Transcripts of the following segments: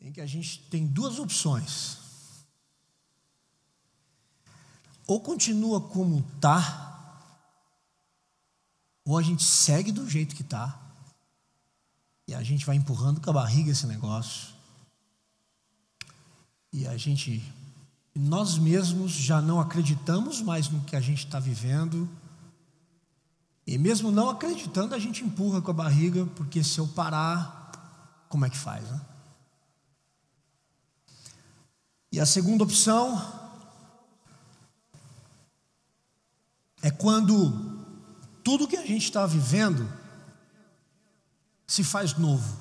em que a gente tem duas opções. Ou continua como está, ou a gente segue do jeito que está, e a gente vai empurrando com a barriga esse negócio, e nós mesmos já não acreditamos mais no que a gente está vivendo, e mesmo não acreditando, a gente empurra com a barriga, porque se eu parar, como é que faz, né? E a segunda opção é quando tudo que a gente está vivendo se faz novo.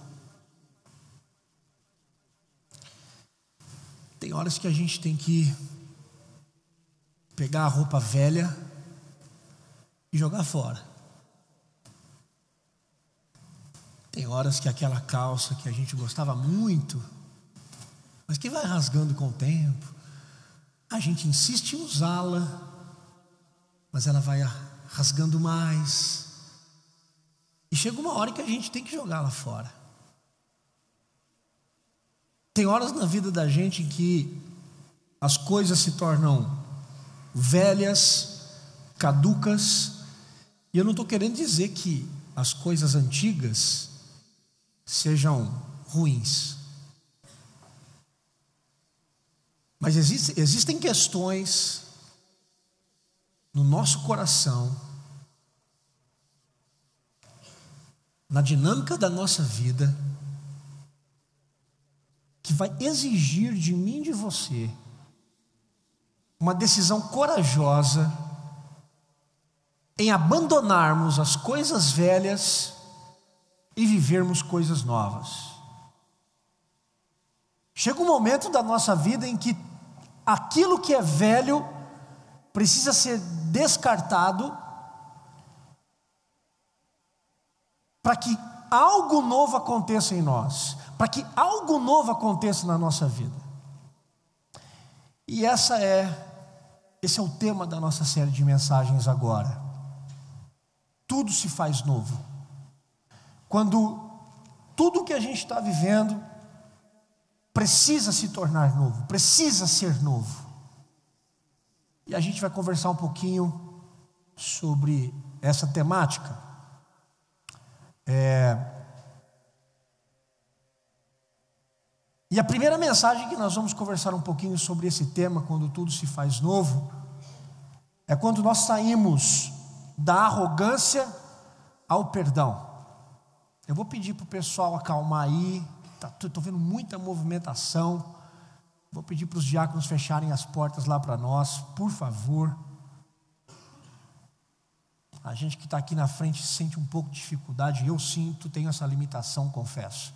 Tem horas que a gente tem que pegar a roupa velha e jogar fora. Tem horas que aquela calça que a gente gostava muito, mas que vai rasgando com o tempo, a gente insiste em usá-la, mas ela vai rasgando mais, e chega uma hora que a gente tem que jogá-la fora. Tem horas na vida da gente em que as coisas se tornam velhas, caducas, e eu não estou querendo dizer que as coisas antigas sejam ruins, mas existem questões no nosso coração, na dinâmica da nossa vida, que vai exigir de mim e de você uma decisão corajosa em abandonarmos as coisas velhas e vivermos coisas novas. Chega um momento da nossa vida em que aquilo que é velho precisa ser descartado para que algo novo aconteça em nós, para que algo novo aconteça na nossa vida. E esse é o tema da nossa série de mensagens agora. Tudo se faz novo. Quando tudo que a gente está vivendo precisa se tornar novo, precisa ser novo. E a gente vai conversar um pouquinho sobre essa temática. E a primeira mensagem que nós vamos conversar um pouquinho sobre esse tema, quando tudo se faz novo, é quando nós saímos da arrogância ao perdão. Eu vou pedir para o pessoal acalmar aí, estou vendo muita movimentação. Vou pedir para os diáconos fecharem as portas lá para nós, por favor. A gente que está aqui na frente sente um pouco de dificuldade, eu sinto, tenho essa limitação, confesso,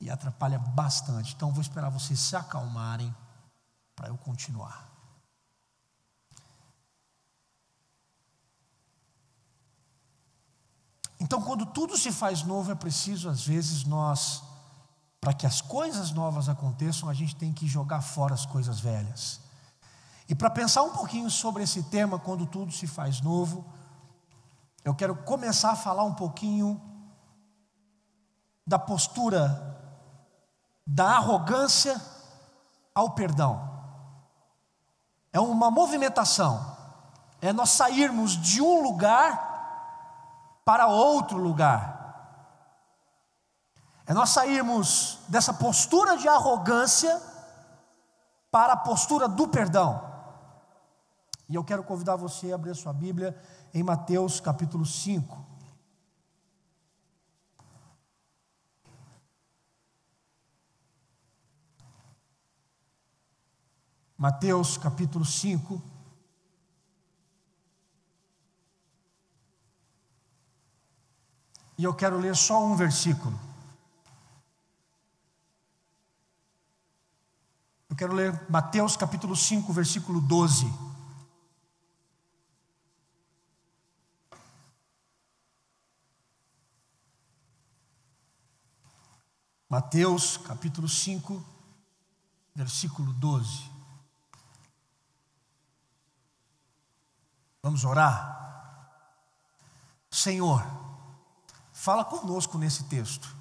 e atrapalha bastante. Então vou esperar vocês se acalmarem para eu continuar. Então, quando tudo se faz novo, é preciso, às vezes, para que as coisas novas aconteçam, a gente tem que jogar fora as coisas velhas. E para pensar um pouquinho sobre esse tema, quando tudo se faz novo, eu quero começar a falar um pouquinho da postura da arrogância ao perdão. É uma movimentação, é nós sairmos de um lugar para outro lugar. É nós sairmos dessa postura de arrogância para a postura do perdão. E eu quero convidar você a abrir a sua Bíblia em Mateus capítulo 5. Mateus capítulo 5. E eu quero ler só um versículo. Eu quero ler Mateus capítulo 5, versículo 12. Mateus capítulo 5, versículo 12. Vamos orar? Senhor, fala conosco nesse texto.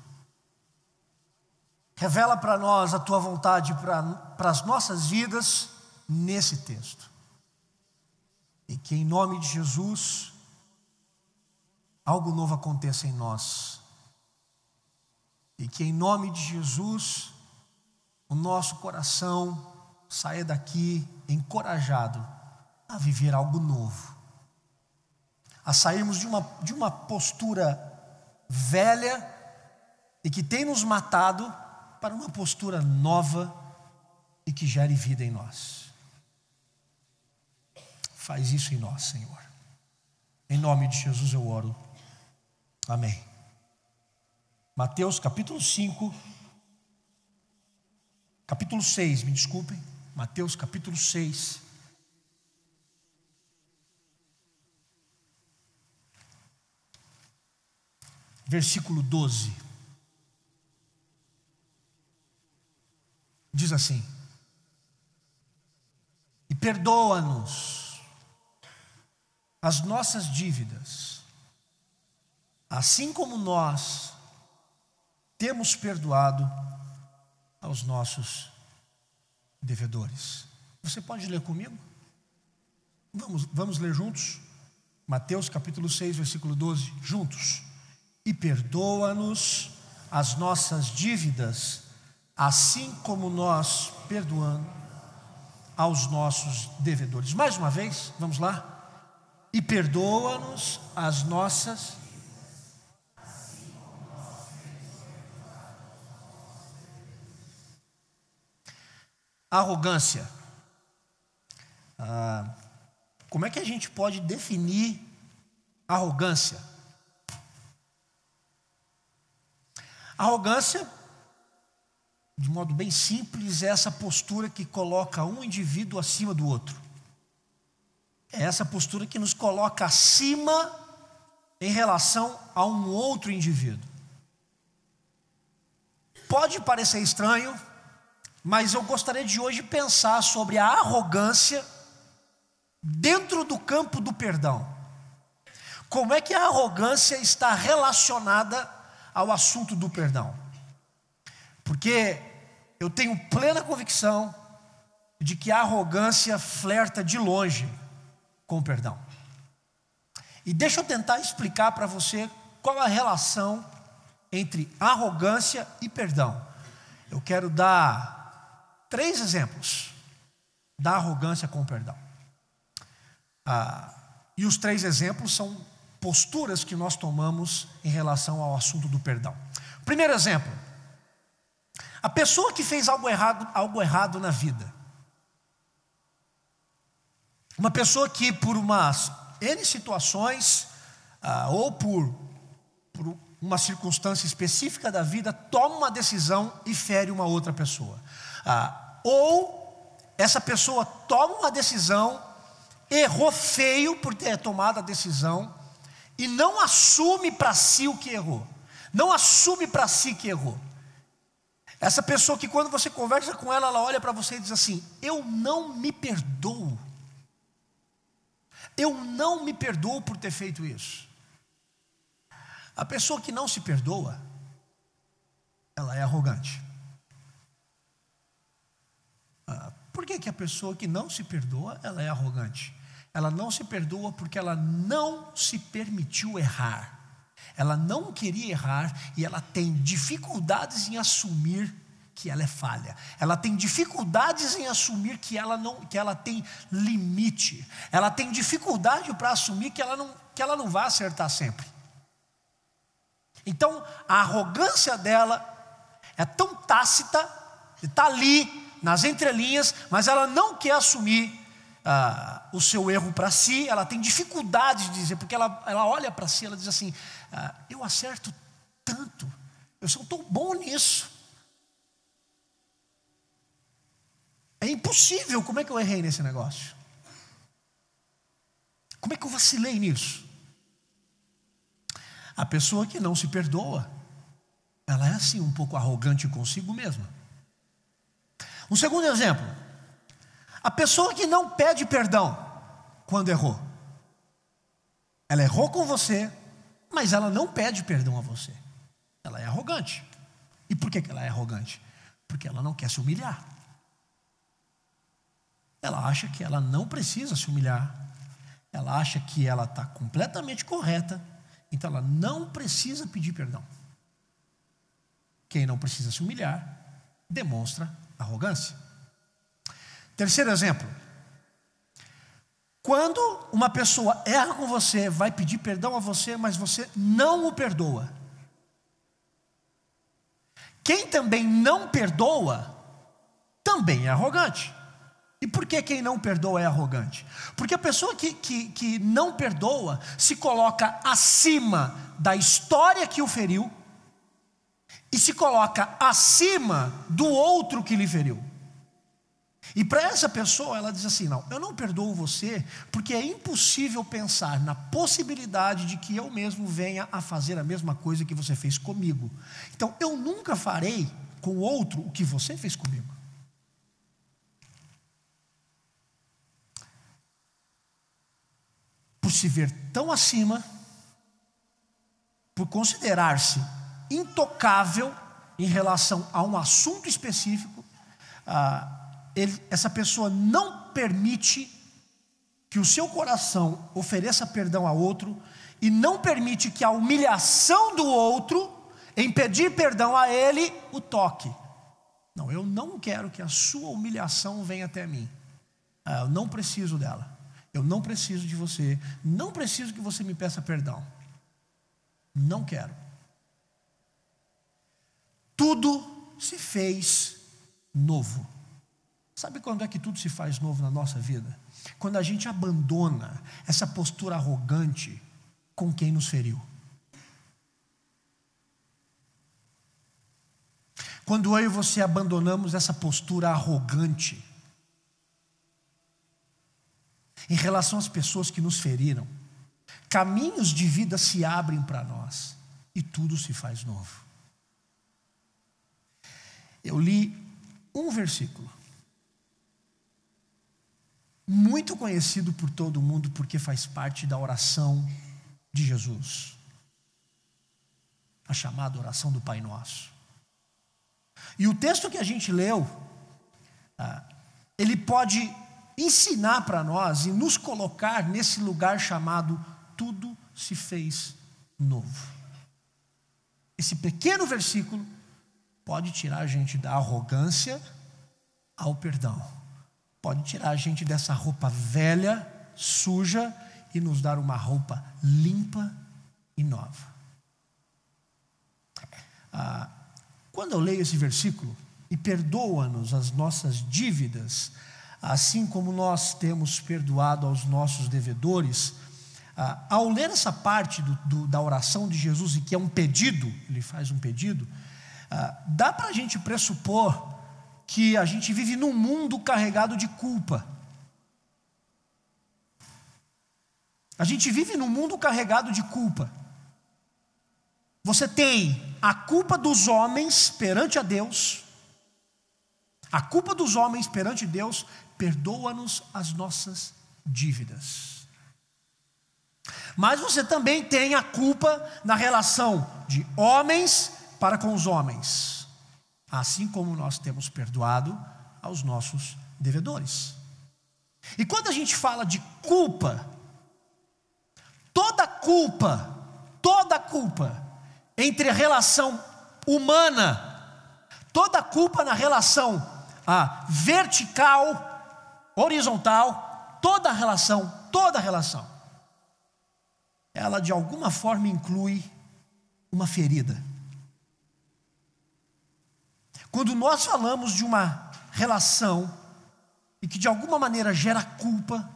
Revela para nós a tua vontade para as nossas vidas nesse texto. E que em nome de Jesus, algo novo aconteça em nós. E que em nome de Jesus, o nosso coração saia daqui encorajado a viver algo novo. A sairmos de uma postura velha e que tem nos matado para uma postura nova e que gere vida em nós. Faz isso em nós, Senhor. Em nome de Jesus eu oro. Amém. Mateus capítulo 5, capítulo 6, me desculpem. Mateus capítulo 6. Versículo 12. Diz assim: e perdoa-nos as nossas dívidas, assim como nós temos perdoado aos nossos devedores. Você pode ler comigo? Vamos ler juntos? Mateus capítulo 6, versículo 12, juntos. E perdoa-nos as nossas dívidas, assim como nós perdoamos aos nossos devedores. Mais uma vez, vamos lá. E perdoa-nos as nossas. Arrogância. Como é que a gente pode definir arrogância? Arrogância, de modo bem simples, é essa postura que coloca um indivíduo acima do outro. É essa postura que nos coloca acima em relação a um outro indivíduo. Pode parecer estranho, mas eu gostaria de hoje pensar sobre a arrogância dentro do campo do perdão. Como é que a arrogância está relacionada ao assunto do perdão? Porque eu tenho plena convicção de que a arrogância flerta de longe com o perdão. E deixa eu tentar explicar para você qual a relação entre arrogância e perdão. Eu quero dar 3 exemplos da arrogância com o perdão. E os 3 exemplos são posturas que nós tomamos em relação ao assunto do perdão. Primeiro exemplo: a pessoa que fez algo errado na vida. Uma pessoa que por umas N situações, ou por uma circunstância específica da vida, toma uma decisão e fere uma outra pessoa. Ou essa pessoa toma uma decisão, errou feio por ter tomado a decisão, e não assume para si o que errou. Não assume para si que errou. Essa pessoa que quando você conversa com ela, ela olha para você e diz assim: eu não me perdoo. Eu não me perdoo por ter feito isso. A pessoa que não se perdoa, ela é arrogante. Por que a pessoa que não se perdoa, ela é arrogante? Ela não se perdoa porque ela não se permitiu errar. Ela não queria errar e ela tem dificuldades em assumir que ela é falha. Ela tem dificuldades em assumir que ela tem limite. Ela tem dificuldade para assumir que ela não vai acertar sempre. Então, a arrogância dela é tão tácita, está ali nas entrelinhas, mas ela não quer assumir o seu erro para si. Ela tem dificuldade de dizer, porque ela olha para si, ela diz assim: eu acerto tanto, eu sou tão bom nisso, é impossível, como é que eu errei nesse negócio? Como é que eu vacilei nisso? A pessoa que não se perdoa, ela é assim um pouco arrogante consigo mesma. Um segundo exemplo: a pessoa que não pede perdão quando errou. Ela errou com você, mas ela não pede perdão a você. Ela é arrogante. E por que ela é arrogante? Porque ela não quer se humilhar. Ela acha que ela não precisa se humilhar. Ela acha que ela está completamente correta. Então ela não precisa pedir perdão. Quem não precisa se humilhar demonstra arrogância. Terceiro exemplo. Quando uma pessoa erra com você, vai pedir perdão a você, mas você não o perdoa. Quem também não perdoa, também é arrogante. E por que quem não perdoa é arrogante? Porque a pessoa que não perdoa se coloca acima da história que o feriu e se coloca acima do outro que lhe feriu. E para essa pessoa ela diz assim: não, eu não perdoo você porque é impossível pensar na possibilidade de que eu mesmo venha a fazer a mesma coisa que você fez comigo. Então eu nunca farei com o outro o que você fez comigo. Por se ver tão acima, por considerar-se intocável em relação a um assunto específico, essa pessoa não permite que o seu coração ofereça perdão a outro e não permite que a humilhação do outro, em pedir perdão a ele, o toque. Não, eu não quero que a sua humilhação venha até mim. Eu não preciso dela. Eu não preciso de você. Não preciso que você me peça perdão. Não quero. Tudo se fez novo. Sabe quando é que tudo se faz novo na nossa vida? Quando a gente abandona essa postura arrogante com quem nos feriu. Quando eu e você abandonamos essa postura arrogante em relação às pessoas que nos feriram, caminhos de vida se abrem para nós e tudo se faz novo. Eu li um versículo muito conhecido por todo mundo, porque faz parte da oração de Jesus, a chamada oração do Pai Nosso. E o texto que a gente leu, ele pode ensinar para nós e nos colocar nesse lugar chamado tudo se fez novo. Esse pequeno versículo pode tirar a gente da arrogância ao perdão. Pode tirar a gente dessa roupa velha, suja, e nos dar uma roupa limpa e nova. Quando eu leio esse versículo, e perdoa-nos as nossas dívidas, assim como nós temos perdoado aos nossos devedores, ao ler essa parte da oração de Jesus, e que é um pedido, ele faz um pedido, dá para a gente pressupor que a gente vive num mundo carregado de culpa. A gente vive num mundo carregado de culpa. Você tem a culpa dos homens perante a Deus. A culpa dos homens perante Deus, perdoa-nos as nossas dívidas. Mas você também tem a culpa na relação de homens para com os homens. Assim como nós temos perdoado aos nossos devedores. E quando a gente fala de culpa, toda culpa entre a relação humana, toda culpa na relação vertical, horizontal, toda relação, ela de alguma forma inclui uma ferida. Quando nós falamos de uma relação e que de alguma maneira gera culpa,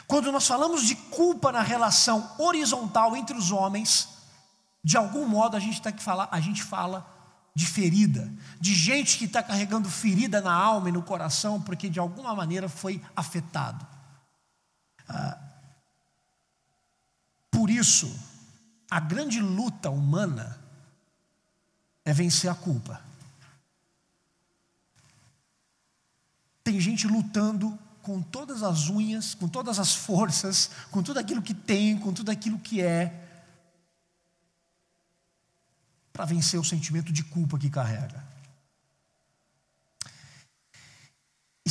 quando nós falamos de culpa na relação horizontal entre os homens, de algum modo a gente fala de ferida, de gente que está carregando ferida na alma e no coração, porque de alguma maneira foi afetado. Por isso, a grande luta humana é vencer a culpa. Tem gente lutando com todas as unhas, com todas as forças, com tudo aquilo que tem, com tudo aquilo que é, para vencer o sentimento de culpa que carrega.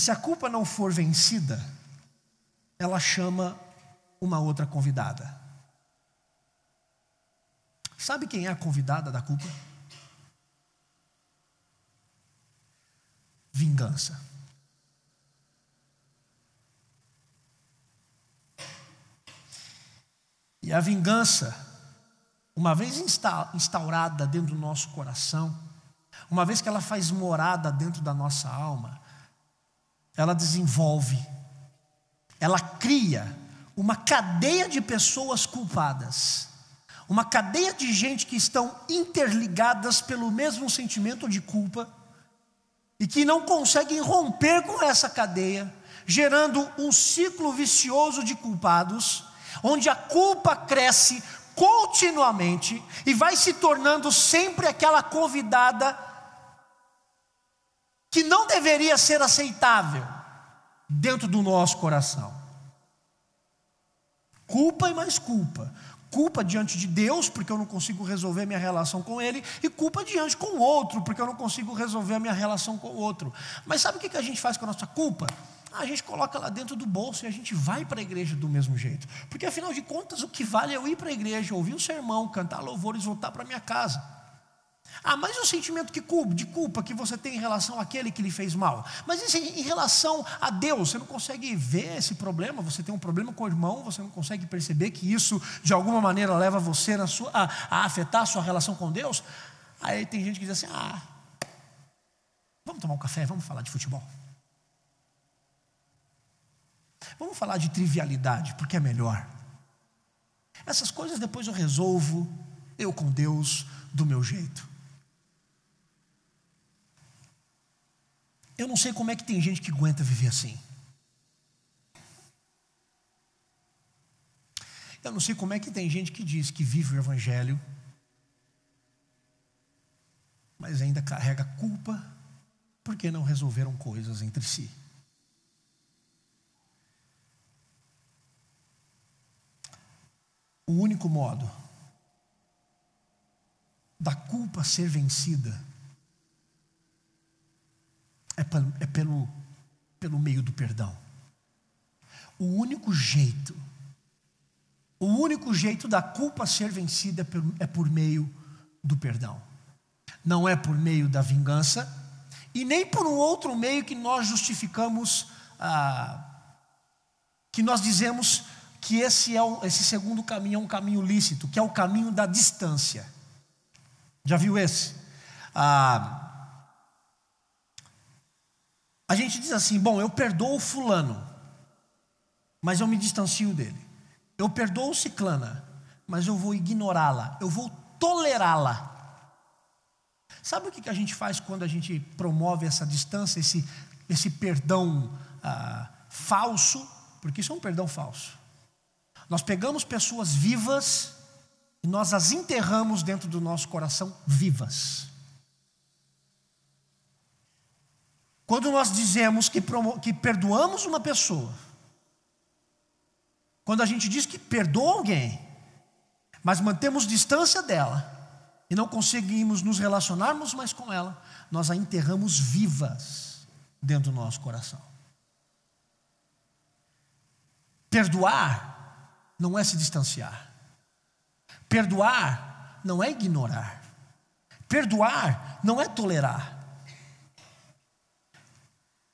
se a culpa não for vencida, ela chama uma outra convidada. Sabe quem é a convidada da culpa? Vingança. E a vingança, uma vez instaurada dentro do nosso coração, uma vez que ela faz morada dentro da nossa alma, ela desenvolve, ela cria uma cadeia de pessoas culpadas, uma cadeia de gente que estão interligadas pelo mesmo sentimento de culpa e que não conseguem romper com essa cadeia, gerando um ciclo vicioso de culpados, onde a culpa cresce continuamente e vai se tornando sempre aquela convidada que não deveria ser aceitável dentro do nosso coração. Culpa e mais culpa. Culpa diante de Deus, porque eu não consigo resolver minha relação com Ele, e culpa diante com o outro, porque eu não consigo resolver a minha relação com o outro. Mas sabe o que a gente faz com a nossa culpa? A gente coloca lá dentro do bolso e a gente vai para a igreja do mesmo jeito. Porque afinal de contas, o que vale é eu ir para a igreja, ouvir um sermão, cantar louvores e voltar para minha casa. Mas o sentimento de culpa que você tem em relação àquele que lhe fez mal. Mas isso em relação a Deus, você não consegue ver esse problema, você tem um problema com o irmão, você não consegue perceber que isso de alguma maneira leva você a afetar a sua relação com Deus. Aí tem gente que diz assim, vamos tomar um café, vamos falar de futebol. Vamos falar de trivialidade, porque é melhor. Essas coisas depois eu resolvo, eu com Deus, do meu jeito. Eu não sei como é que tem gente que aguenta viver assim. Eu não sei como é que tem gente que diz que vive o Evangelho, mas ainda carrega culpa porque não resolveram coisas entre si. O único modo da culpa ser vencida é pelo meio do perdão. O único jeito da culpa ser vencida é por meio do perdão. Não é por meio da vingança e nem por um outro meio que nós justificamos, que nós dizemos que esse segundo caminho é um caminho lícito, que é o caminho da distância. Já viu esse? A gente diz assim, bom, eu perdoo o fulano, mas eu me distancio dele. Eu perdoo o ciclana, mas eu vou ignorá-la, eu vou tolerá-la. Sabe o que a gente faz quando a gente promove essa distância, esse perdão falso? Porque isso é um perdão falso. Nós pegamos pessoas vivas e nós as enterramos dentro do nosso coração vivas. Quando nós dizemos que perdoamos uma pessoa, quando a gente diz que perdoa alguém, mas mantemos distância dela e não conseguimos nos relacionarmos mais com ela, nós a enterramos vivas dentro do nosso coração. Perdoar não é se distanciar. Perdoar não é ignorar. Perdoar não é tolerar.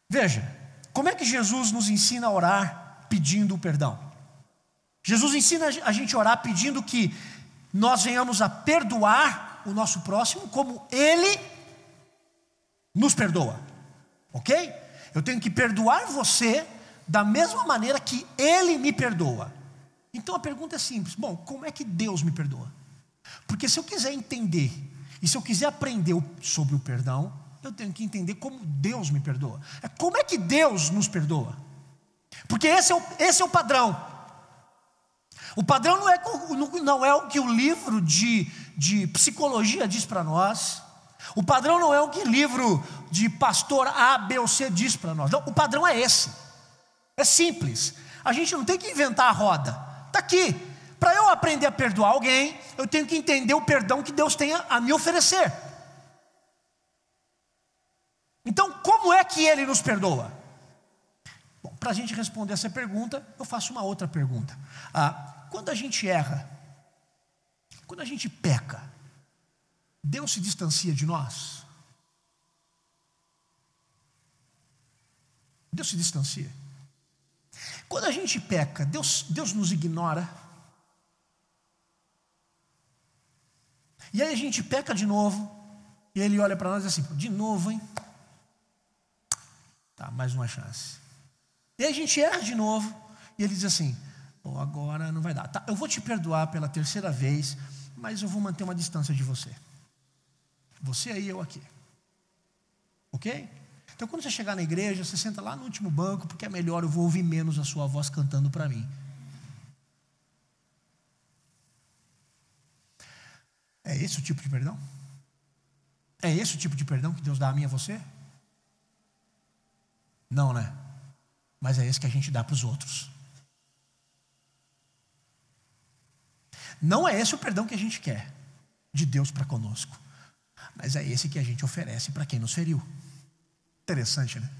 Veja, como é que Jesus nos ensina a orar pedindo o perdão? Jesus ensina a gente a orar pedindo que nós venhamos a perdoar o nosso próximo como Ele nos perdoa. Ok? Eu tenho que perdoar você da mesma maneira que Ele me perdoa. Então a pergunta é simples. Bom, como é que Deus me perdoa? Porque se eu quiser entender e se eu quiser aprender sobre o perdão, eu tenho que entender como Deus me perdoa. Como é que Deus nos perdoa? Porque esse é o padrão. O padrão não é o que o livro de psicologia diz para nós. O padrão não é o que o livro de pastor A, B ou C diz para nós. Não, o padrão é esse. É simples. A gente não tem que inventar a roda. Está aqui. Para eu aprender a perdoar alguém, eu tenho que entender o perdão que Deus tem a me oferecer. Então, como é que Ele nos perdoa? para a gente responder essa pergunta, eu faço uma outra pergunta. Quando a gente erra, quando a gente peca, Deus se distancia de nós? Deus se distancia. Quando a gente peca, Deus nos ignora. E aí a gente peca de novo, e Ele olha para nós e diz assim: de novo, hein? Tá, mais uma chance. E aí a gente erra de novo, e Ele diz assim: agora não vai dar. Tá, eu vou te perdoar pela terceira vez, mas eu vou manter uma distância de você. Você aí, eu aqui. Ok? Então quando você chegar na igreja, você senta lá no último banco, porque é melhor, eu vou ouvir menos a sua voz cantando para mim. É esse o tipo de perdão? É esse o tipo de perdão que Deus dá a mim e a você? Não, né? Mas é esse que a gente dá para os outros. Não é esse o perdão que a gente quer de Deus para conosco, mas é esse que a gente oferece para quem nos feriu. Interessante, né?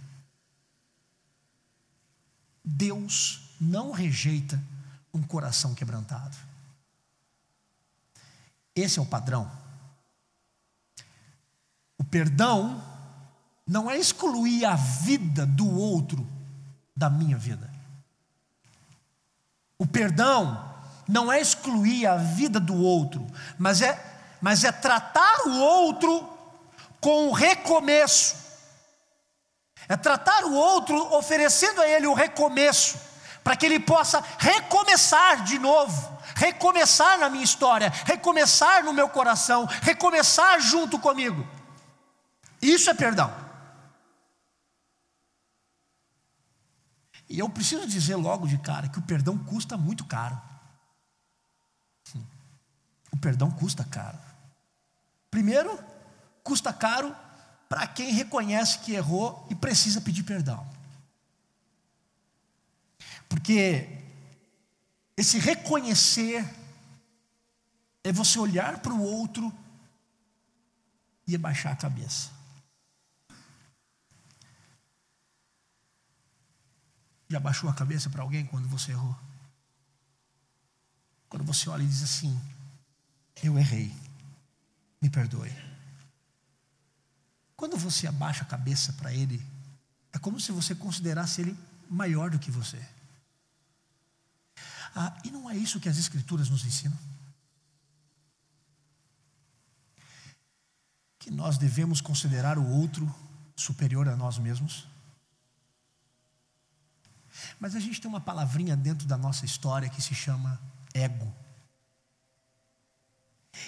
Deus não rejeita um coração quebrantado. Esse é o padrão. O perdão não é excluir a vida do outro da minha vida. O perdão não é excluir a vida do outro, mas é tratar o outro com um recomeço. É tratar o outro oferecendo a ele o recomeço, para que ele possa recomeçar de novo, recomeçar na minha história, recomeçar no meu coração, recomeçar junto comigo. Isso é perdão. E eu preciso dizer logo de cara que o perdão custa muito caro. O perdão custa caro. Primeiro, custa caro para quem reconhece que errou e precisa pedir perdão. Porque esse reconhecer é você olhar para o outro e abaixar a cabeça. Já abaixou a cabeça para alguém quando você errou? Quando você olha e diz assim: eu errei, me perdoe. Quando você abaixa a cabeça para ele, é como se você considerasse ele maior do que você. E não é isso que as Escrituras nos ensinam? Que nós devemos considerar o outro superior a nós mesmos? Mas a gente tem uma palavrinha dentro da nossa história que se chama ego.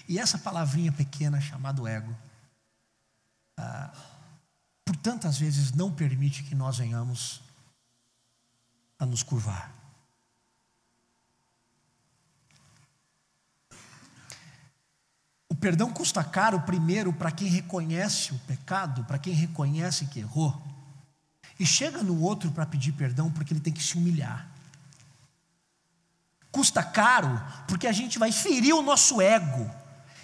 E essa palavrinha pequena chamada ego, por tantas vezes não permite que nós venhamos a nos curvar. O perdão custa caro primeiro para quem reconhece o pecado, para quem reconhece que errou, e chega no outro para pedir perdão porque ele tem que se humilhar. Custa caro porque a gente vai ferir o nosso ego,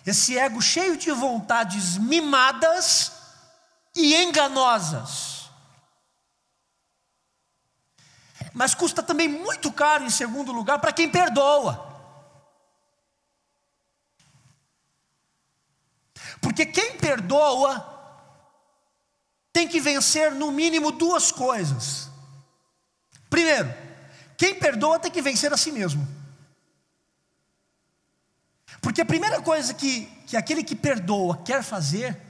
esse ego cheio de vontades mimadas e enganosas. Mas custa também muito caro, em segundo lugar, para quem perdoa. Porque quem perdoa tem que vencer no mínimo duas coisas. Primeiro, quem perdoa tem que vencer a si mesmo. Porque a primeira coisa que aquele que perdoa quer fazer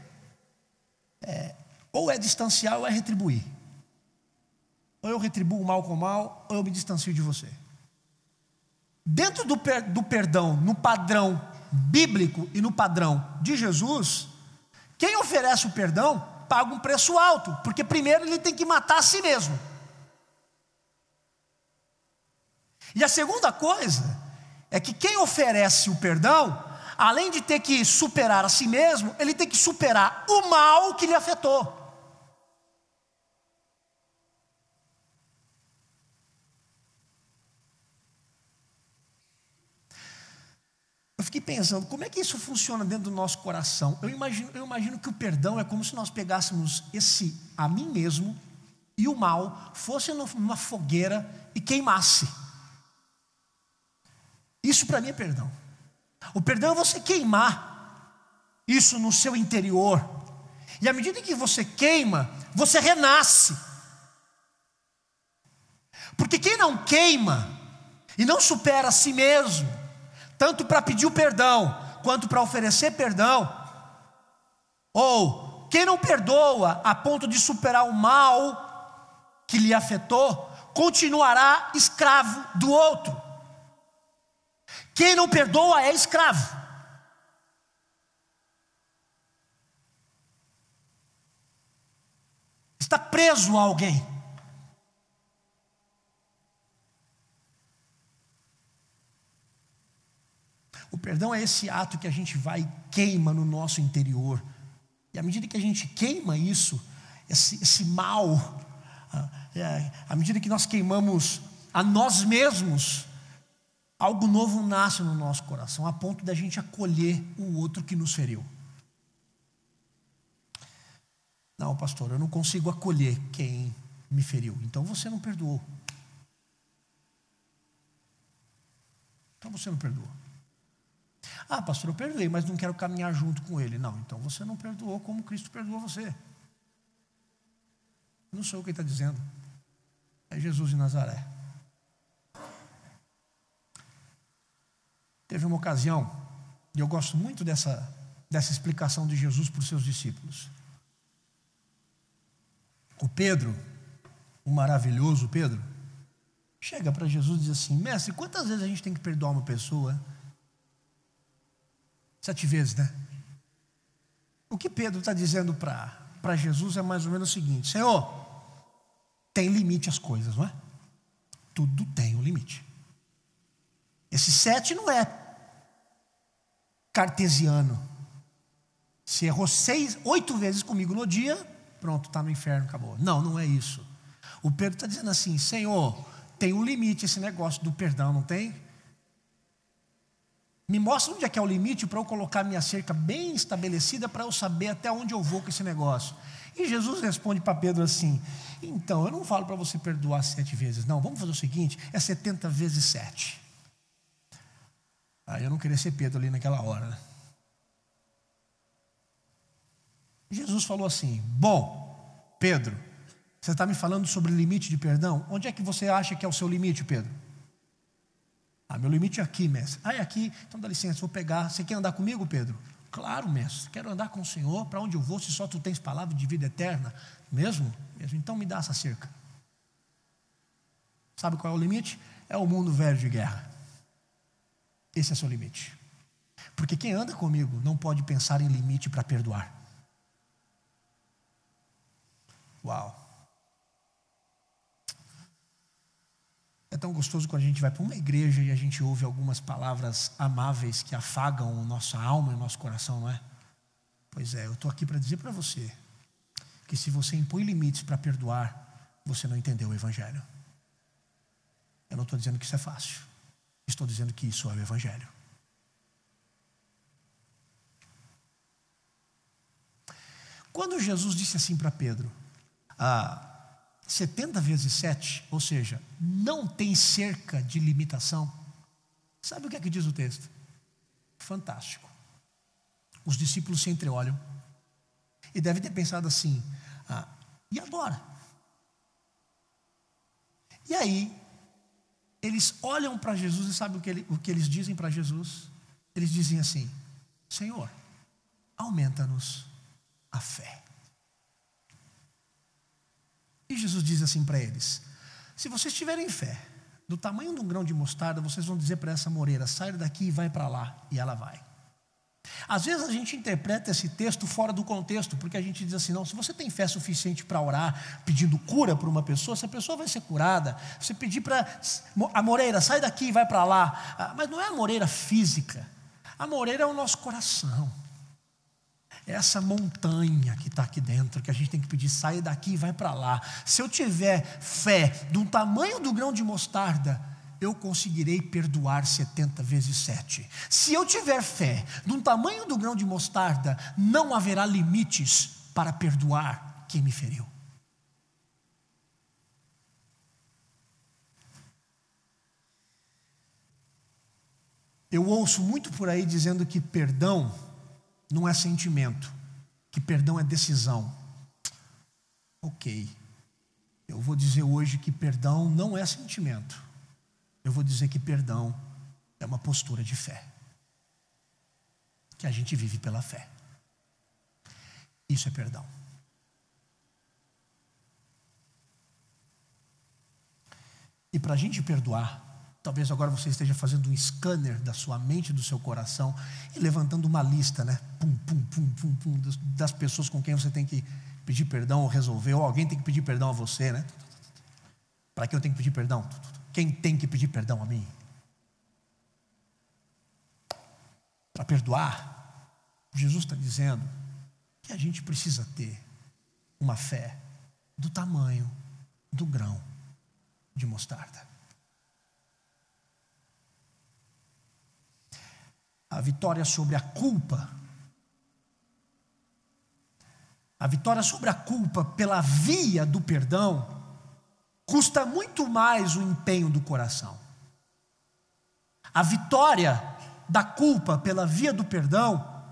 ou é distanciar ou é retribuir. Ou eu retribuo o mal com o mal, ou eu me distancio de você. Dentro do perdão, no padrão bíblico e no padrão de Jesus, quem oferece o perdão paga um preço alto, porque primeiro ele tem que matar a si mesmo. E a segunda coisa é que quem oferece o perdão, além de ter que superar a si mesmo, ele tem que superar o mal que lhe afetou. Eu fiquei pensando, como é que isso funciona dentro do nosso coração? Eu imagino que o perdão é como se nós pegássemos a mim mesmo e o mal fosse numa fogueira e queimasse. Isso para mim é perdão. O perdão é você queimar isso no seu interior. E à medida que você queima, você renasce. Porque quem não queima e não supera a si mesmo, tanto para pedir o perdão, quanto para oferecer perdão, ou quem não perdoa a ponto de superar o mal que lhe afetou, continuará escravo do outro. Quem não perdoa é escravo. Está preso a alguém. O perdão é esse ato que a gente vai e queima no nosso interior. E à medida que a gente queima isso, esse mal, à medida que nós queimamos a nós mesmos, algo novo nasce no nosso coração, a ponto da gente acolher o outro que nos feriu. Não, pastor, eu não consigo acolher quem me feriu. Então você não perdoou. Então você não perdoou. Ah, pastor, eu perdoei, mas não quero caminhar junto com ele. Não, então você não perdoou como Cristo perdoou você. Não sou eu quem está dizendo. É Jesus de Nazaré. Teve uma ocasião, e eu gosto muito dessa explicação de Jesus para os seus discípulos. O Pedro, o maravilhoso Pedro, chega para Jesus e diz assim: mestre, quantas vezes a gente tem que perdoar uma pessoa? 7 vezes, né? O que Pedro está dizendo para Jesus é mais ou menos o seguinte: Senhor, tem limite as coisas, não é? Tudo tem um limite. Esse 7 não é cartesiano. Se errou 8 vezes comigo no dia, pronto, está no inferno, acabou. Não, não é isso. O Pedro está dizendo assim: Senhor, tem um limite esse negócio do perdão, não tem? Me mostra onde é que é o limite para eu colocar minha cerca bem estabelecida para eu saber até onde eu vou com esse negócio. E Jesus responde para Pedro assim: então, eu não falo para você perdoar 7 vezes, não. Vamos fazer o seguinte, é 70 vezes 7. Aí eu não queria ser Pedro ali naquela hora, né? Jesus falou assim: bom, Pedro, você está me falando sobre limite de perdão? Onde é que você acha que é o seu limite, Pedro? Ah, meu limite é aqui, mestre. Ah, é aqui? Então dá licença, vou pegar. Você quer andar comigo, Pedro? Claro, mestre, quero andar com o Senhor. Para onde eu vou, se só tu tens palavra de vida eterna? Mesmo? Então me dá essa cerca. Sabe qual é o limite? É o mundo velho de guerra. Esse é o seu limite. Porque quem anda comigo não pode pensar em limite para perdoar. Uau! É tão gostoso quando a gente vai para uma igreja e a gente ouve algumas palavras amáveis que afagam a nossa alma e o nosso coração, não é? Pois é, eu estou aqui para dizer para você que se você impõe limites para perdoar, você não entendeu o Evangelho. Eu não estou dizendo que isso é fácil. Estou dizendo que isso é o Evangelho. Quando Jesus disse assim para Pedro, 70 vezes 7, ou seja, não tem cerca de limitação. Sabe o que é que diz o texto? Fantástico. Os discípulos se entreolham e devem ter pensado assim: e agora? E aí, eles olham para Jesus e sabem o que eles dizem para Jesus? Eles dizem assim: Senhor, aumenta-nos a fé. E Jesus diz assim para eles: se vocês tiverem fé do tamanho de um grão de mostarda, vocês vão dizer para essa moreira: sai daqui e vai para lá, e ela vai. Às vezes a gente interpreta esse texto fora do contexto, porque a gente diz assim: não, se você tem fé suficiente para orar pedindo cura para uma pessoa, essa pessoa vai ser curada. Você pedir para a moreira: sai daqui e vai para lá. Mas não é a moreira física, a moreira é o nosso coração. Essa montanha que está aqui dentro, que a gente tem que pedir: sai daqui e vai para lá. Se eu tiver fé do tamanho do grão de mostarda, eu conseguirei perdoar 70 vezes 7. Se eu tiver fé do tamanho do grão de mostarda, não haverá limites para perdoar quem me feriu. Eu ouço muito por aí dizendo que perdão não é sentimento, que perdão é decisão. Ok, eu vou dizer hoje que perdão não é sentimento. Eu vou dizer que perdão é uma postura de fé, que a gente vive pela fé. Isso é perdão. E para a gente perdoar, talvez agora você esteja fazendo um scanner da sua mente, do seu coração, e levantando uma lista, né? Pum, pum, pum, pum, pum, das pessoas com quem você tem que pedir perdão ou resolver, ou alguém tem que pedir perdão a você, né? Para que eu tenho que pedir perdão? Quem tem que pedir perdão a mim? Para perdoar, Jesus está dizendo que a gente precisa ter uma fé do tamanho do grão de mostarda. A vitória sobre a culpa, pela via do perdão, custa muito mais o empenho do coração. A vitória da culpa pela via do perdão,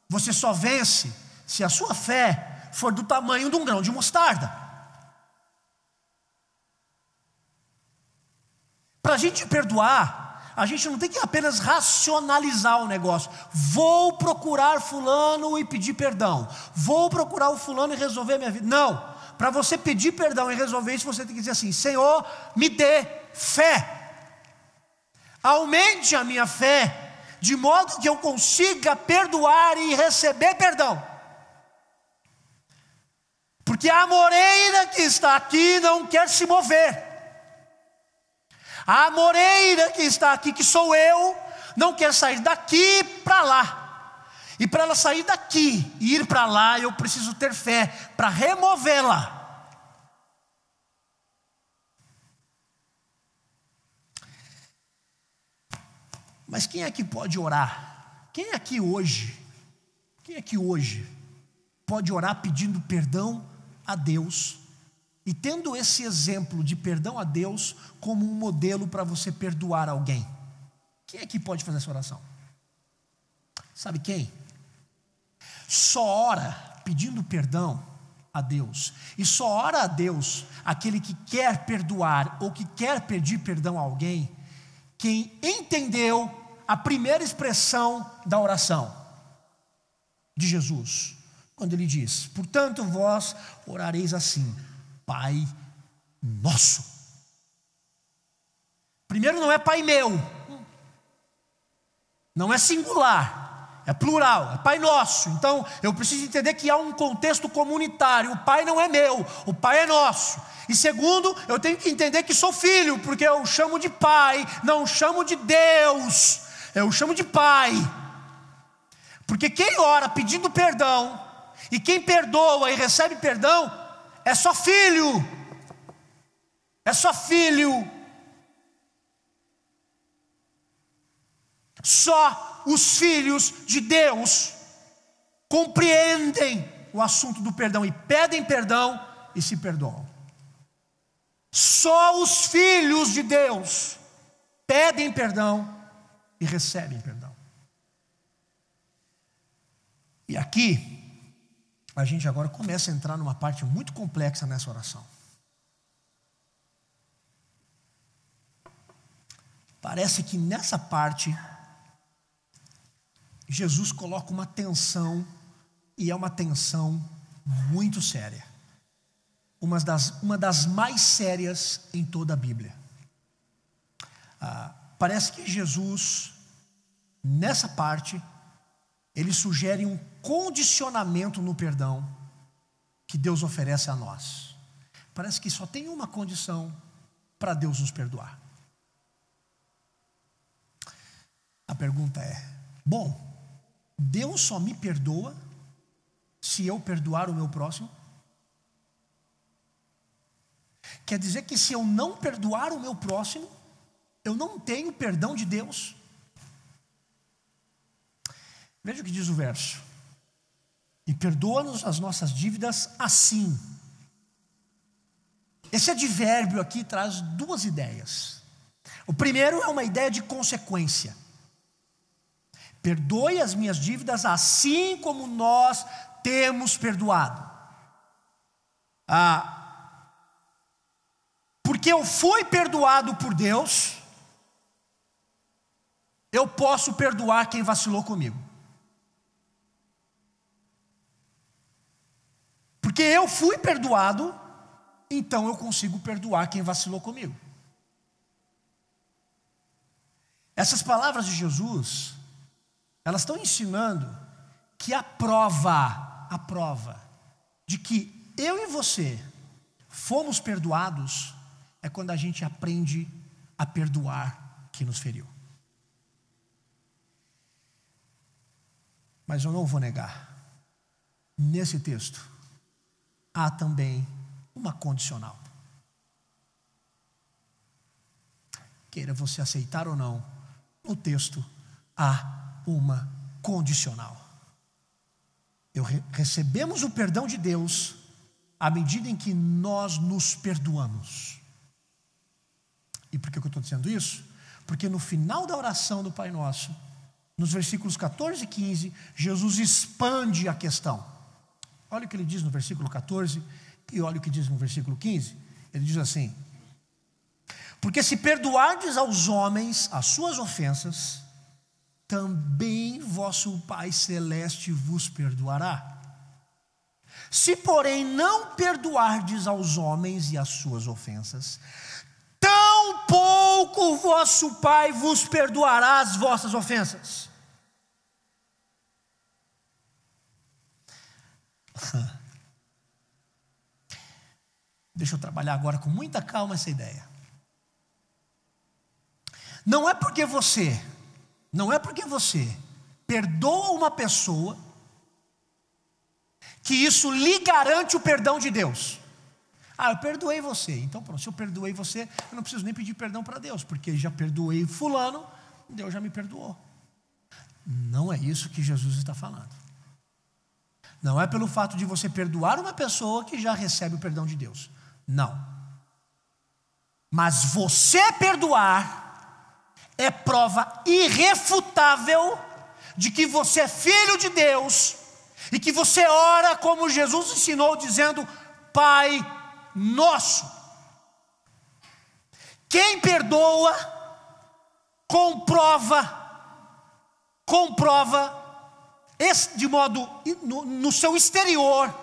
você só vence se a sua fé for do tamanho de um grão de mostarda. Para a gente perdoar, a gente não tem que apenas racionalizar o negócio. Vou procurar fulano e pedir perdão. Vou procurar o fulano e resolver a minha vida. Não. Para você pedir perdão e resolver isso, você tem que dizer assim: Senhor, me dê fé. Aumente a minha fé, de modo que eu consiga perdoar e receber perdão. Porque a amoreira que está aqui não quer se mover. A amoreira que está aqui, que sou eu, não quer sair daqui para lá. E para ela sair daqui e ir para lá, eu preciso ter fé para removê-la. Mas quem é que pode orar? Quem aqui hoje pode orar pedindo perdão a Deus e tendo esse exemplo de perdão a Deus como um modelo para você perdoar alguém? Quem aqui pode fazer essa oração? Sabe quem? Só ora pedindo perdão a Deus, e só ora a Deus aquele que quer perdoar ou que quer pedir perdão a alguém, quem entendeu a primeira expressão da oração de Jesus, quando ele diz: portanto vós orareis assim, Pai nosso. Primeiro, não é Pai meu, não é singular, é plural, é Pai nosso. Então eu preciso entender que há um contexto comunitário. O Pai não é meu, o Pai é nosso. E segundo, eu tenho que entender que sou filho, porque eu chamo de Pai, não chamo de Deus, eu chamo de Pai. Porque quem ora pedindo perdão e quem perdoa e recebe perdão é só filho. É só filho. Só os filhos de Deus compreendem o assunto do perdão e pedem perdão e se perdoam. Só os filhos de Deus pedem perdão e recebem perdão. E aqui a gente agora começa a entrar numa parte muito complexa nessa oração. Parece que nessa parte Jesus coloca uma tensão, e é uma tensão muito séria. Uma das mais sérias em toda a Bíblia. Parece que Jesus, nessa parte, ele sugere um condicionamento no perdão que Deus oferece a nós. Parece que só tem uma condição para Deus nos perdoar. A pergunta é: bom, Deus só me perdoa se eu perdoar o meu próximo? Quer dizer que se eu não perdoar o meu próximo, eu não tenho perdão de Deus? Veja o que diz o verso: e perdoa-nos as nossas dívidas assim. Esse advérbio aqui traz duas ideias. O primeiro é uma ideia de consequência. Perdoe as minhas dívidas assim como nós temos perdoado. Porque eu fui perdoado por Deus, eu posso perdoar quem vacilou comigo. Porque eu fui perdoado, então eu consigo perdoar quem vacilou comigo. Essas palavras de Jesus, elas estão ensinando que a prova de que eu e você fomos perdoados é quando a gente aprende a perdoar quem nos feriu. Mas eu não vou negar, nesse texto há também uma condicional. Queira você aceitar ou não, no texto há uma condicional. Recebemos o perdão de Deus à medida em que nós nos perdoamos. E por que eu estou dizendo isso? Porque no final da oração do Pai Nosso, nos versículos 14 e 15, Jesus expande a questão. Olha o que ele diz no versículo 14 e olha o que diz no versículo 15. Ele diz assim: porque se perdoardes aos homens as suas ofensas, também vosso Pai Celeste vos perdoará. Se, porém, não perdoardes aos homens e as suas ofensas, tampouco vosso Pai vos perdoará as vossas ofensas. Deixa eu trabalhar agora com muita calma essa ideia. Não é porque você perdoa uma pessoa que isso lhe garante o perdão de Deus. Eu perdoei você, então pronto, se eu perdoei você, eu não preciso nem pedir perdão para Deus, porque já perdoei fulano, Deus já me perdoou. Não é isso que Jesus está falando. Não é pelo fato de você perdoar uma pessoa que já recebe o perdão de Deus. Não. Mas você perdoar é prova irrefutável de que você é filho de Deus e que você ora como Jesus ensinou, dizendo: Pai Nosso. Quem perdoa comprova de modo no seu exterior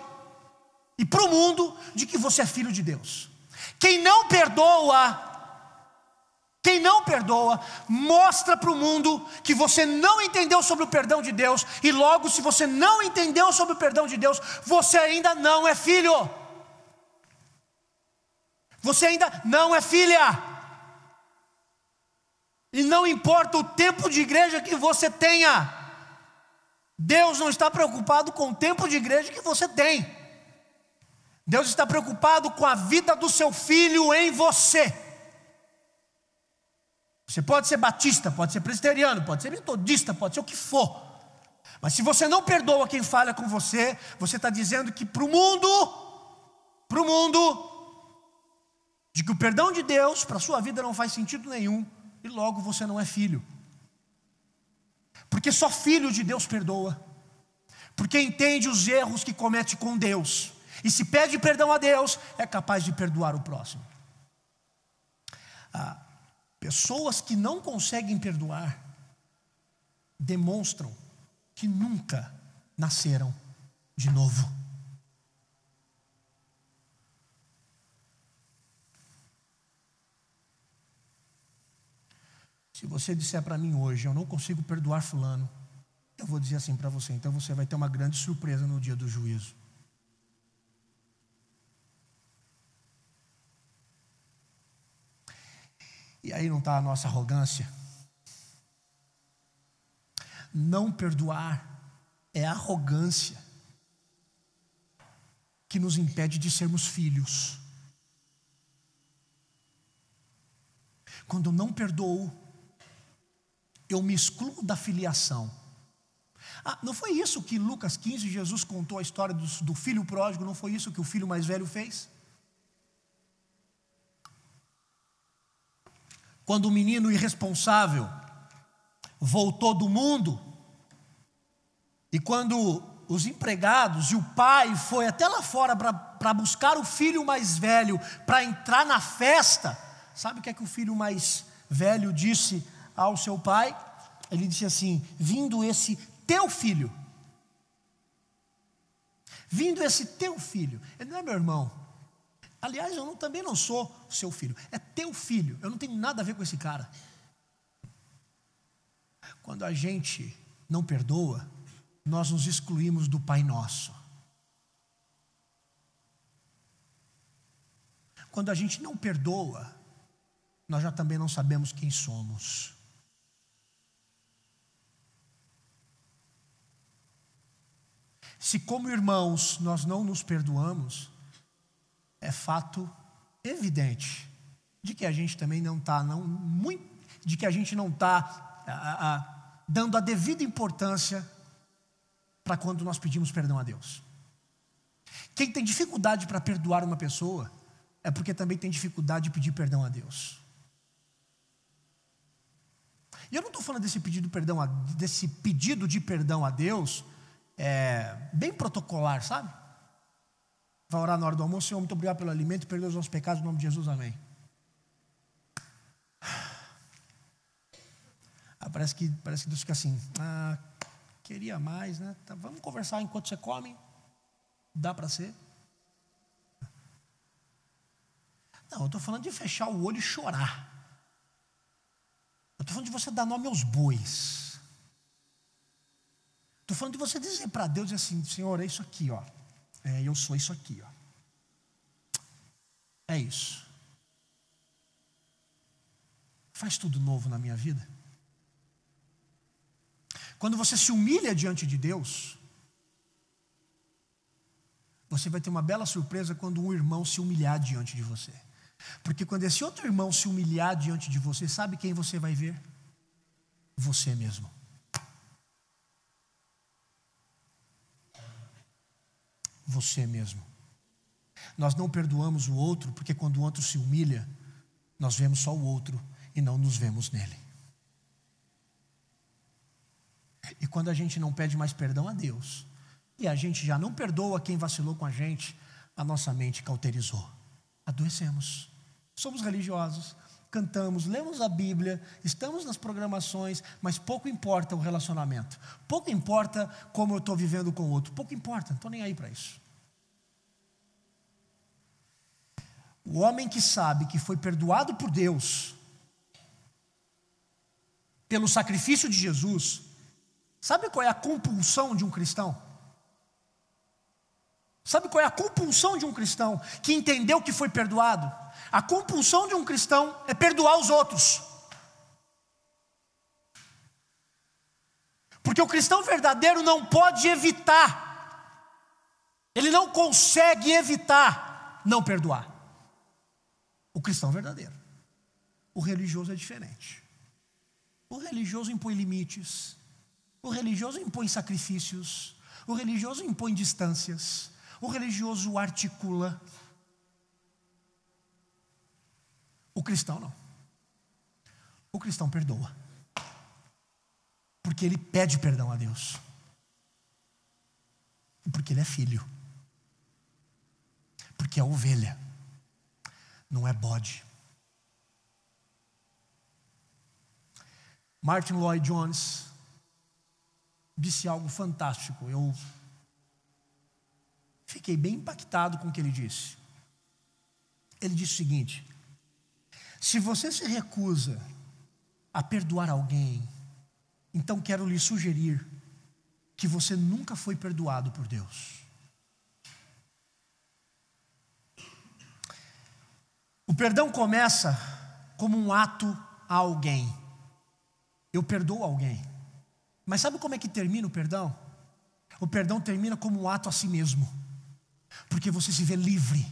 e para o mundo de que você é filho de Deus. Quem não perdoa mostra para o mundo que você não entendeu sobre o perdão de Deus, e logo, se você não entendeu sobre o perdão de Deus, você ainda não é filho. Você ainda não é filha. E não importa o tempo de igreja que você tenha, Deus não está preocupado com o tempo de igreja que você tem. Deus está preocupado com a vida do seu filho em você. Você pode ser batista, pode ser presbiteriano, pode ser metodista, pode ser o que for. Mas se você não perdoa quem falha com você, você está dizendo que para o mundo, de que o perdão de Deus para a sua vida não faz sentido nenhum, e logo você não é filho. Porque só filho de Deus perdoa, porque entende os erros que comete com Deus, e se pede perdão a Deus, é capaz de perdoar o próximo. Pessoas que não conseguem perdoar demonstram que nunca nasceram de novo. Se você disser para mim hoje: eu não consigo perdoar fulano, eu vou dizer assim para você: então você vai ter uma grande surpresa no dia do juízo. E aí não está a nossa arrogância? Não perdoar é a arrogância que nos impede de sermos filhos. Quando eu não perdoo, eu me excluo da filiação. Não foi isso que Lucas 15, Jesus contou a história do filho pródigo? Não foi isso que o filho mais velho fez? Quando o menino irresponsável voltou do mundo, E quando os empregados e o pai foi até lá fora para buscar o filho mais velho, para entrar na festa, sabe o que é que o filho mais velho disse ao seu pai? Ele disse assim: vindo esse teu filho. Vindo esse teu filho. Ele não é meu irmão. Aliás, também não sou seu filho. É teu filho. Eu não tenho nada a ver com esse cara. Quando a gente não perdoa, nós nos excluímos do Pai Nosso. Quando a gente não perdoa, nós já também não sabemos quem somos. Se como irmãos nós não nos perdoamos, é fato evidente de que a gente também não está dando a devida importância para quando nós pedimos perdão a Deus. Quem tem dificuldade para perdoar uma pessoa é porque também tem dificuldade de pedir perdão a Deus. E eu não estou falando desse pedido de perdão a Deus bem protocolar, sabe? Vai orar na hora do almoço: Senhor, muito obrigado pelo alimento, perdoa os nossos pecados, no nome de Jesus, amém. Parece que Deus fica assim: queria mais, né? Tá, vamos conversar enquanto você come? Dá para ser? Não, eu estou falando de fechar o olho e chorar. Eu estou falando de você dar nome aos bois. Estou falando de você dizer para Deus assim: Senhor, é isso aqui, ó. Eu sou isso aqui, ó. É isso. Faz tudo novo na minha vida. Quando você se humilha diante de Deus, você vai ter uma bela surpresa quando um irmão se humilhar diante de você. Porque quando esse outro irmão se humilhar diante de você, sabe quem você vai ver? Você mesmo. Você mesmo. Nós não perdoamos o outro porque quando o outro se humilha, nós vemos só o outro e não nos vemos nele. E quando a gente não pede mais perdão a Deus, e a gente já não perdoa quem vacilou com a nossa mente cauterizou. Adoecemos. Somos religiosos, cantamos, lemos a Bíblia, estamos nas programações, mas pouco importa o relacionamento. Pouco importa como eu estou vivendo com o outro. Pouco importa, não estou nem aí para isso. O homem que sabe que foi perdoado por Deus, pelo sacrifício de Jesus, sabe qual é a compulsão de um cristão? Sabe qual é a compulsão de um cristão que entendeu que foi perdoado? A compulsão de um cristão é perdoar os outros. Porque o cristão verdadeiro não pode evitar, ele não consegue evitar não perdoar. O cristão verdadeiro. O religioso é diferente. O religioso impõe limites, o religioso impõe sacrifícios, o religioso impõe distâncias, o religioso articula. O cristão não. O cristão perdoa. Porque ele pede perdão a Deus. Porque ele é filho. Porque é ovelha. Não é bode. Martin Lloyd Jones disse algo fantástico. Eu fiquei bem impactado com o que ele disse. Ele disse o seguinte: se você se recusa a perdoar alguém, então quero lhe sugerir que você nunca foi perdoado por Deus. O perdão começa como um ato a alguém. Eu perdoo alguém. Mas sabe como é que termina o perdão? O perdão termina como um ato a si mesmo. Porque você se vê livre.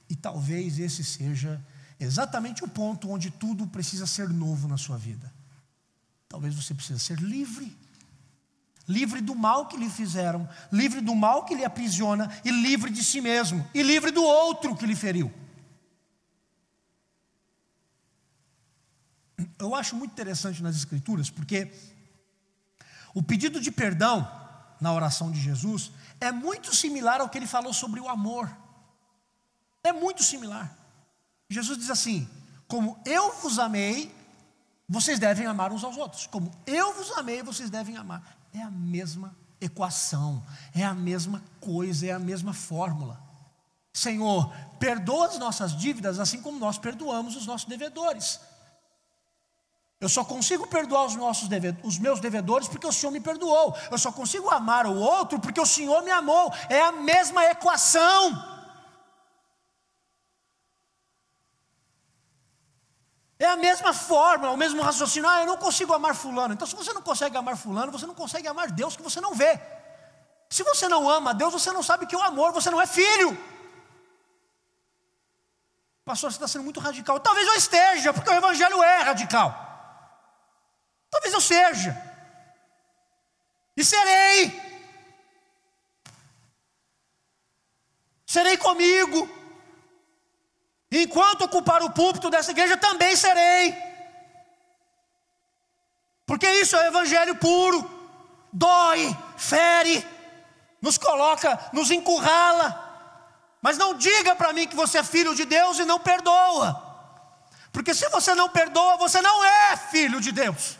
E talvez esse seja exatamente o ponto onde tudo precisa ser novo na sua vida. Talvez você precise ser livre. Livre do mal que lhe fizeram, livre do mal que lhe aprisiona, e livre de si mesmo, e livre do outro que lhe feriu. Eu acho muito interessante nas Escrituras, porque O pedido de perdão na oração de Jesus é muito similar ao que ele falou sobre o amor. É muito similar. Jesus diz assim: como eu vos amei, vocês devem amar uns aos outros. Como eu vos amei, vocês devem amar. É a mesma equação, é a mesma coisa, é a mesma fórmula. Senhor, perdoa as nossas dívidas assim como nós perdoamos os nossos devedores. Eu só consigo perdoar os meus devedores porque o Senhor me perdoou. Eu só consigo amar o outro porque o Senhor me amou. É a mesma equação. É a mesma forma, o mesmo raciocínio. Eu não consigo amar fulano. Então, se você não consegue amar fulano, você não consegue amar Deus, que você não vê. Se você não ama Deus, você não sabe que é o amor, você não é filho. Pastor, você está sendo muito radical. Talvez eu esteja, porque o evangelho é radical. Talvez eu seja. E serei. Serei comigo. Enquanto ocupar o púlpito dessa igreja, também serei. Porque isso é o evangelho puro. Dói, fere, nos coloca, nos encurrala. Mas não diga para mim que você é filho de Deus e não perdoa. Porque se você não perdoa, você não é filho de Deus.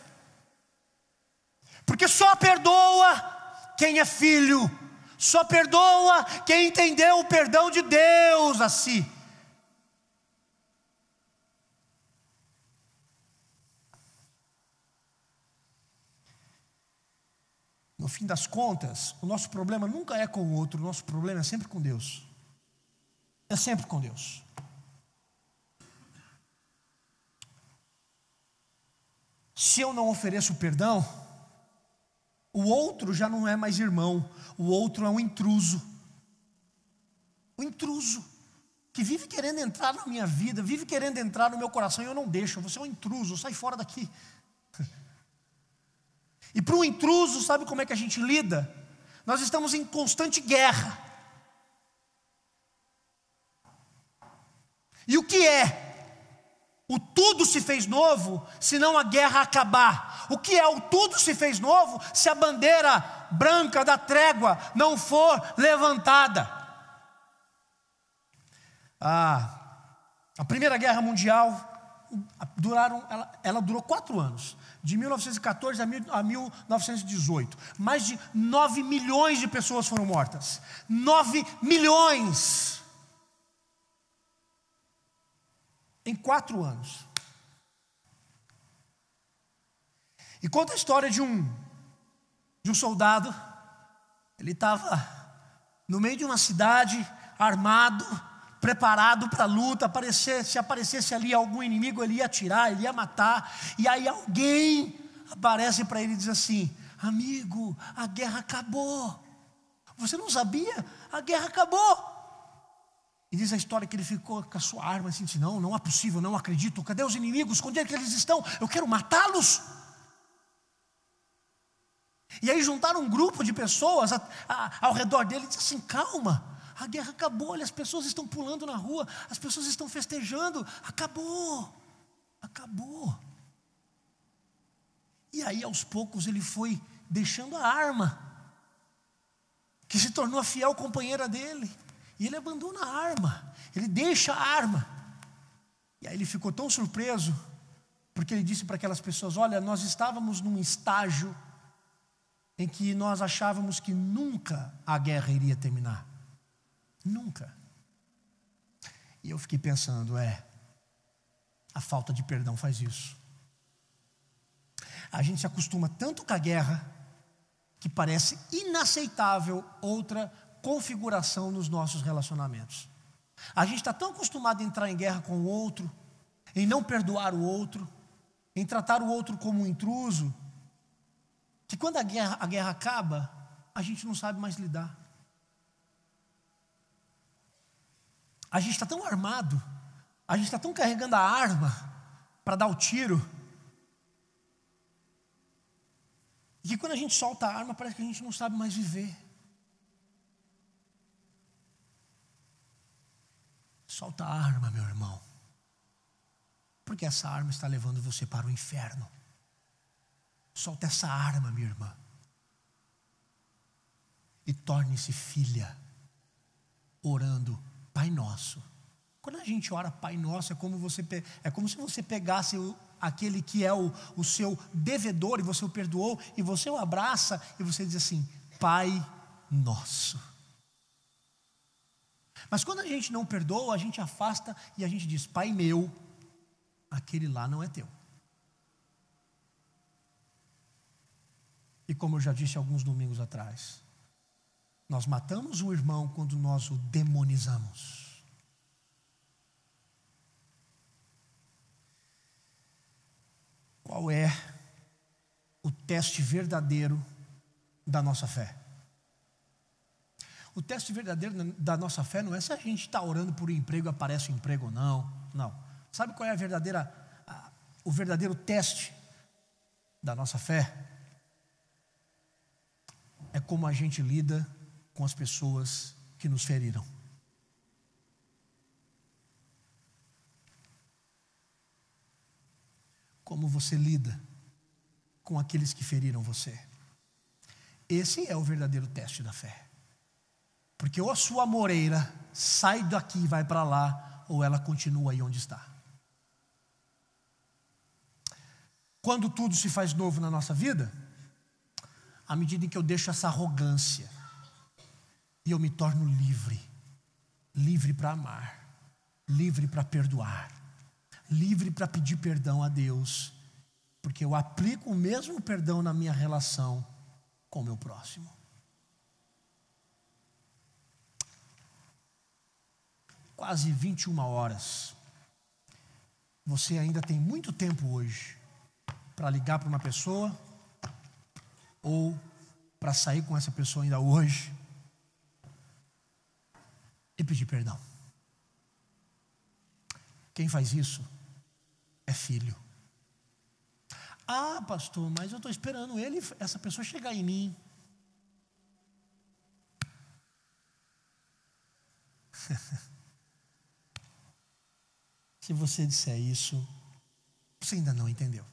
Porque só perdoa quem é filho. Só perdoa quem entendeu o perdão de Deus a si. No fim das contas, o nosso problema nunca é com o outro, o nosso problema é sempre com Deus. É sempre com Deus. Se eu não ofereço perdão, o outro já não é mais irmão, o outro é um intruso. O intruso, que vive querendo entrar na minha vida, vive querendo entrar no meu coração e eu não deixo. Você é um intruso, sai fora daqui. E para um intruso, sabe como é que a gente lida? Nós estamos em constante guerra. E o que é? O tudo se fez novo, se não a guerra acabar. O que é o tudo se fez novo, se a bandeira branca da trégua não for levantada? A Primeira Guerra Mundial ela durou 4 anos. De 1914 a 1918. Mais de 9 milhões de pessoas foram mortas. 9 milhões! Em 4 anos. E conta a história de um soldado. Ele estava no meio de uma cidade, armado, preparado para a luta. Se aparecesse ali algum inimigo, ele ia atirar, ele ia matar. E aí alguém aparece para ele e diz assim: amigo, a guerra acabou. Você não sabia? A guerra acabou. E diz a história que ele ficou com a sua arma assim, disse: não é possível, não acredito. Cadê os inimigos? Onde é que eles estão? Eu quero matá-los. E aí juntaram um grupo de pessoas ao redor dele e disse assim: calma, a guerra acabou, olha, as pessoas estão pulando na rua, as pessoas estão festejando, acabou. E aí aos poucos ele foi deixando a arma, que se tornou a fiel companheira dele. E ele abandona a arma, ele deixa a arma. E aí ele ficou tão surpreso, porque ele disse para aquelas pessoas: olha, nós estávamos num estágio em que nós achávamos que nunca a guerra iria terminar. Nunca. E eu fiquei pensando, a falta de perdão faz isso. A gente se acostuma tanto com a guerra, que parece inaceitável outra configuração nos nossos relacionamentos. A gente está tão acostumado a entrar em guerra com o outro, em não perdoar o outro, em tratar o outro como um intruso, que quando a guerra acaba, a gente não sabe mais lidar. A gente está tão armado, a gente está tão carregando a arma para dar o tiro, e que quando a gente solta a arma, parece que a gente não sabe mais viver. Solta a arma, meu irmão, porque essa arma está levando você para o inferno. Solta essa arma, minha irmã, e torne-se filha, orando Pai Nosso. Quando a gente ora Pai Nosso, é como se você pegasse aquele que é o seu devedor e você o perdoou, e você o abraça e você diz assim: Pai Nosso. Mas quando a gente não perdoa, a gente afasta e a gente diz: Pai meu, aquele lá não é teu. E como eu já disse alguns domingos atrás, nós matamos o irmão quando nós o demonizamos. Qual é o teste verdadeiro da nossa fé? O teste verdadeiro da nossa fé não é se a gente está orando por um emprego e aparece um emprego ou não. Não. Sabe qual é o verdadeiro teste da nossa fé? É como a gente lida com as pessoas que nos feriram. Como você lida com aqueles que feriram você. Esse é o verdadeiro teste da fé. Porque ou a sua moreira sai daqui e vai para lá, ou ela continua aí onde está. Quando tudo se faz novo na nossa vida, à medida em que eu deixo essa arrogância e eu me torno livre, livre para amar, livre para perdoar, livre para pedir perdão a Deus, porque eu aplico o mesmo perdão na minha relação com o meu próximo. Quase 21 horas. Você ainda tem muito tempo hoje para ligar para uma pessoa, ou para sair com essa pessoa ainda hoje e pedir perdão. Quem faz isso é filho. Ah, pastor, mas eu estou esperando essa pessoa chegar em mim. Se você disser isso, você ainda não entendeu.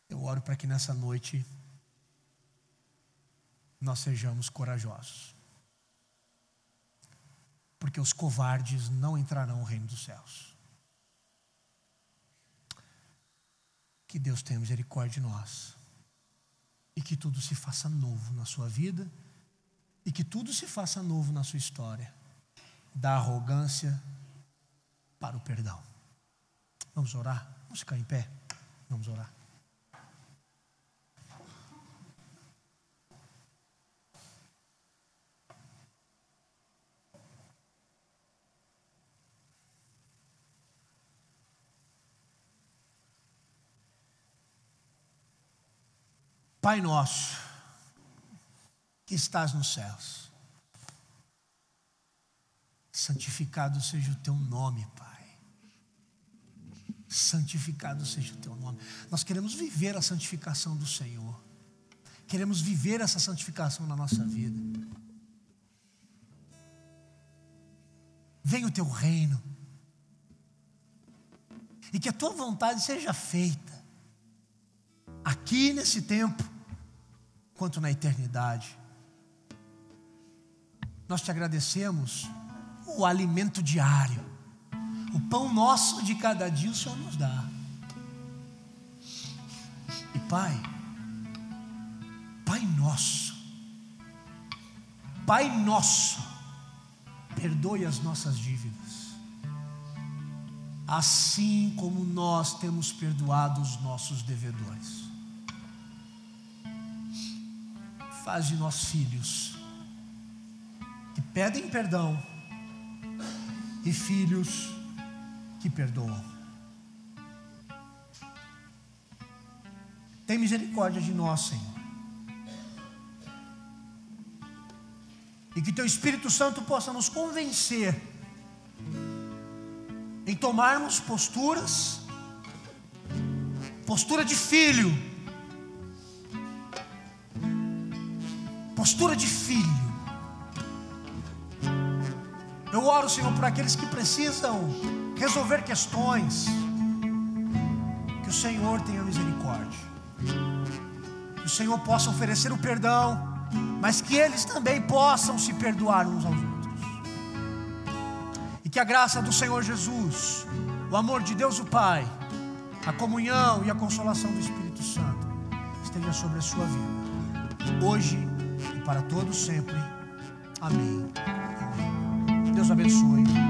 Eu oro para que nessa noite nós sejamos corajosos. Porque os covardes não entrarão no reino dos céus. Que Deus tenha misericórdia de nós. E que tudo se faça novo na sua vida. E que tudo se faça novo na sua história. Da arrogância para o perdão. Vamos orar? Vamos ficar em pé? Vamos orar. Pai nosso, que estás nos céus, santificado seja o teu nome, Pai. Santificado seja o teu nome. Nós queremos viver a santificação do Senhor. Queremos viver essa santificação na nossa vida. Venha o teu reino. E que a tua vontade seja feita. Aqui nesse tempo, quanto na eternidade. Nós te agradecemos o alimento diário, o pão nosso de cada dia o Senhor nos dá. E Pai nosso, perdoe as nossas dívidas, assim como nós temos perdoado os nossos devedores. Faz de nós filhos que pedem perdão e filhos que perdoam. Tem misericórdia de nós, Senhor. E que Teu Espírito Santo possa nos convencer em tomarmos postura de filho, postura de filho. Eu oro, Senhor, por aqueles que precisam resolver questões, que o Senhor tenha misericórdia. Que o Senhor possa oferecer o perdão, mas que eles também possam se perdoar uns aos outros. E que a graça do Senhor Jesus, o amor de Deus o Pai, a comunhão e a consolação do Espírito Santo esteja sobre a sua vida, hoje e para todos sempre. Amém. Amém. Deus abençoe.